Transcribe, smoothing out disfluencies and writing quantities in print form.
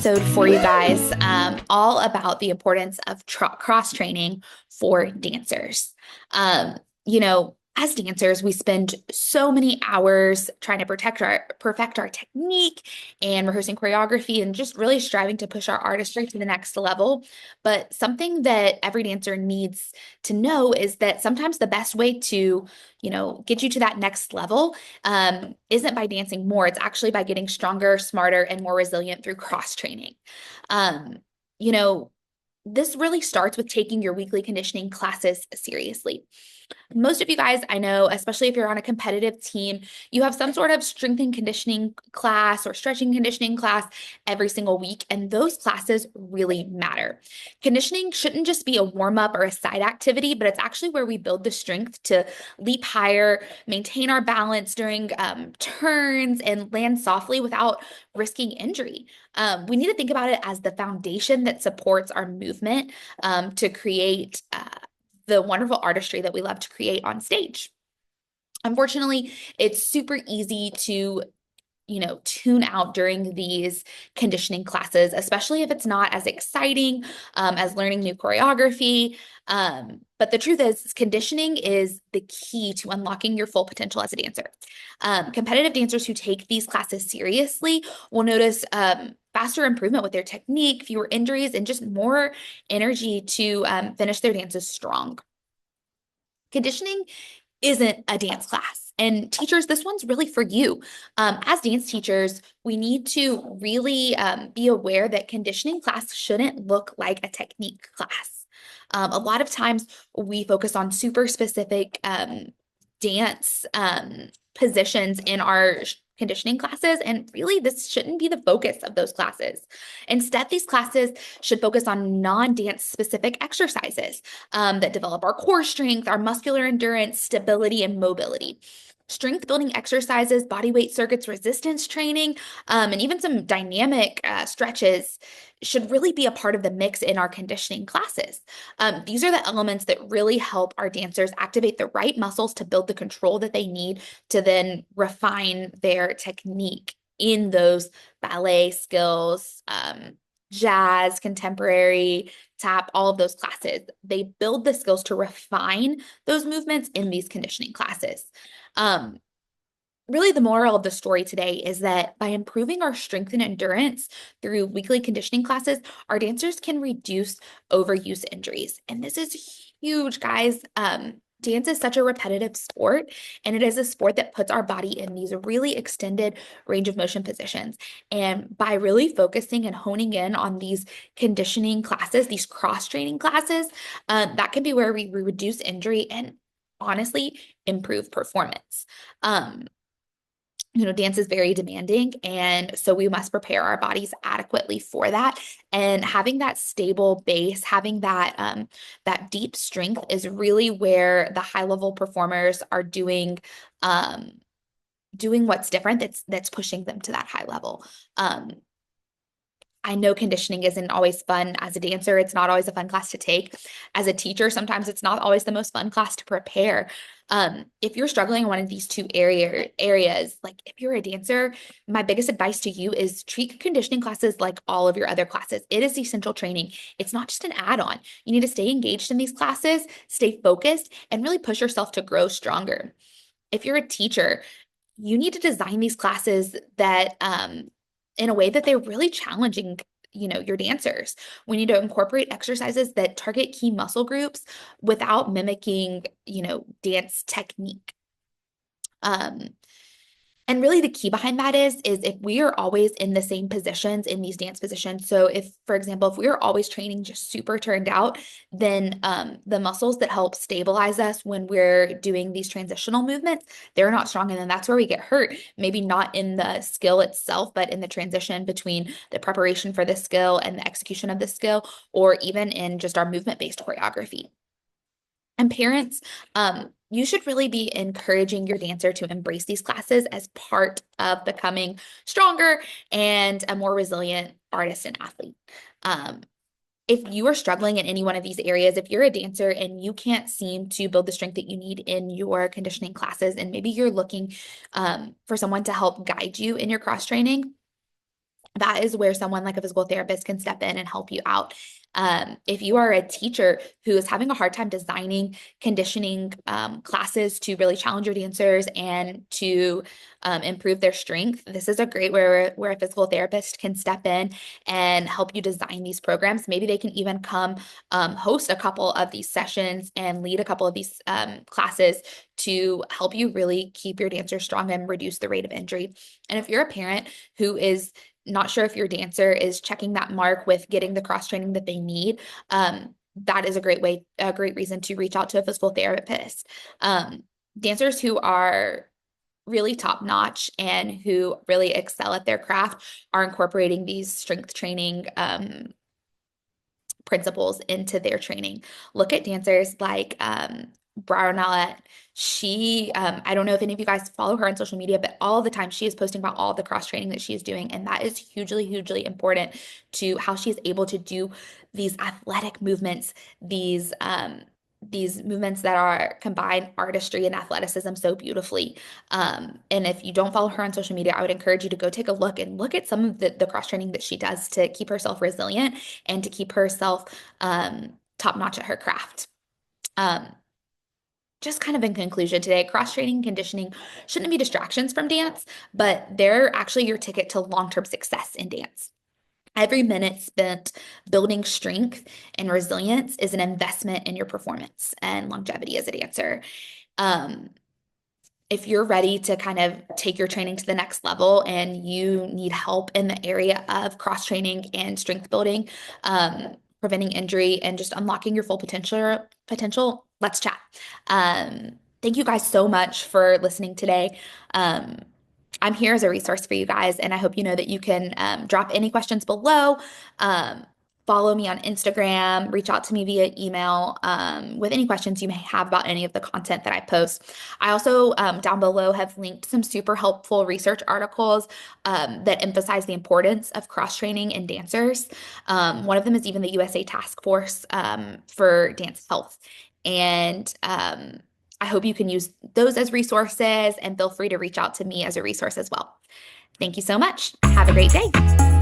episode for you guys, all about the importance of cross training for dancers. Um, as dancers, we spend so many hours trying to perfect our technique and rehearsing choreography and just really striving to push our artistry to the next level. But something that every dancer needs to know is that sometimes the best way to, get you to that next level isn't by dancing more. It's actually by getting stronger, smarter, and more resilient through cross training. Um, you know, this really starts with taking your weekly conditioning classes seriously. Most of you guys I know, especially if you're on a competitive team, you have some sort of strength and conditioning class or stretching conditioning class every single week, and those classes really matter. Conditioning shouldn't just be a warm up or a side activity, but it's actually where we build the strength to leap higher, maintain our balance during turns, and land softly without risking injury. We need to think about it as the foundation that supports our movement to create the wonderful artistry that we love to create on stage. Unfortunately, it's super easy to tune out during these conditioning classes, especially if it's not as exciting as learning new choreography. But the truth is, conditioning is the key to unlocking your full potential as a dancer. Competitive dancers who take these classes seriously will notice faster improvement with their technique, fewer injuries, and just more energy to finish their dances strong. Conditioning isn't a dance class. And teachers, this one's really for you. As dance teachers, we need to really be aware that conditioning class shouldn't look like a technique class. A lot of times we focus on super specific dance positions in our conditioning classes, and really this shouldn't be the focus of those classes. Instead, these classes should focus on non-dance specific exercises that develop our core strength, our muscular endurance, stability, and mobility. Strength building exercises, body weight circuits, resistance training, and even some dynamic stretches should really be a part of the mix in our conditioning classes. These are the elements that really help our dancers activate the right muscles to build the control that they need to then refine their technique in those ballet skills, jazz, contemporary, tap, all of those classes. They build the skills to refine those movements in these conditioning classes. Um, Really, the moral of the story today is that by improving our strength and endurance through weekly conditioning classes, our dancers can reduce overuse injuries. And this is huge, guys. Dance is such a repetitive sport, and it is a sport that puts our body in these really extended range of motion positions. And by really focusing and honing in on these conditioning classes, these cross training classes, that can be where we reduce injury and honestly improve performance. Dance is very demanding, and so we must prepare our bodies adequately for that. And having that stable base, having that deep strength is really where the high level performers are doing what's different. That's pushing them to that high level. Um, I know conditioning isn't always fun as a dancer. It's not always a fun class to take. As a teacher, sometimes it's not always the most fun class to prepare. If you're struggling in one of these two areas, like if you're a dancer, my biggest advice to you is treat conditioning classes like all of your other classes. It is essential training. It's not just an add-on. You need to stay engaged in these classes, stay focused, and really push yourself to grow stronger. If you're a teacher, you need to design these classes that in a way that they're really challenging your dancers. We need to incorporate exercises that target key muscle groups without mimicking dance technique. um, and really the key behind that is if we are always in the same positions in these dance positions. So if, for example, if we are always training just super turned out, then the muscles that help stabilize us when we're doing these transitional movements, they're not strong. And then that's where we get hurt. Maybe not in the skill itself, but in the transition between the preparation for the skill and the execution of the skill, or even in just our movement-based choreography. And parents, you should really be encouraging your dancer to embrace these classes as part of becoming stronger and a more resilient artist and athlete. Um, if you are struggling in any one of these areas, if you're a dancer and you can't seem to build the strength that you need in your conditioning classes, and maybe you're looking for someone to help guide you in your cross training, that is where someone like a physical therapist can step in and help you out. If you are a teacher who is having a hard time designing conditioning classes to really challenge your dancers and to improve their strength, this is a great where a physical therapist can step in and help you design these programs. Maybe they can even come host a couple of these sessions and lead a couple of these classes to help you really keep your dancers strong and reduce the rate of injury. And if you're a parent who is not sure if your dancer is checking that mark with getting the cross training that they need, that is a great reason to reach out to a physical therapist. Dancers who are really top notch and who really excel at their craft are incorporating these strength training principles into their training. Look at dancers like Brownell. She, I don't know if any of you guys follow her on social media, but all the time she is posting about all the cross training that she is doing. And that is hugely, hugely important to how she's able to do these athletic movements, these movements that are combine artistry and athleticism so beautifully. And if you don't follow her on social media, I would encourage you to go take a look and look at some of the cross training that she does to keep herself resilient and to keep herself top notch at her craft. Um, just kind of in conclusion today, cross training conditioning shouldn't be distractions from dance, but they're actually your ticket to long-term success in dance. Every minute spent building strength and resilience is an investment in your performance and longevity as a dancer. Um, if you're ready to kind of take your training to the next level and you need help in the area of cross training and strength building, preventing injury and just unlocking your full potential, let's chat. Thank you guys so much for listening today. I'm here as a resource for you guys, and I hope you know that you can drop any questions below. Follow me on Instagram, reach out to me via email with any questions you may have about any of the content that I post. I also down below have linked some super helpful research articles that emphasize the importance of cross training in dancers. One of them is even the USA Task Force for Dance Health. And I hope you can use those as resources and feel free to reach out to me as a resource as well. Thank you so much. Have a great day.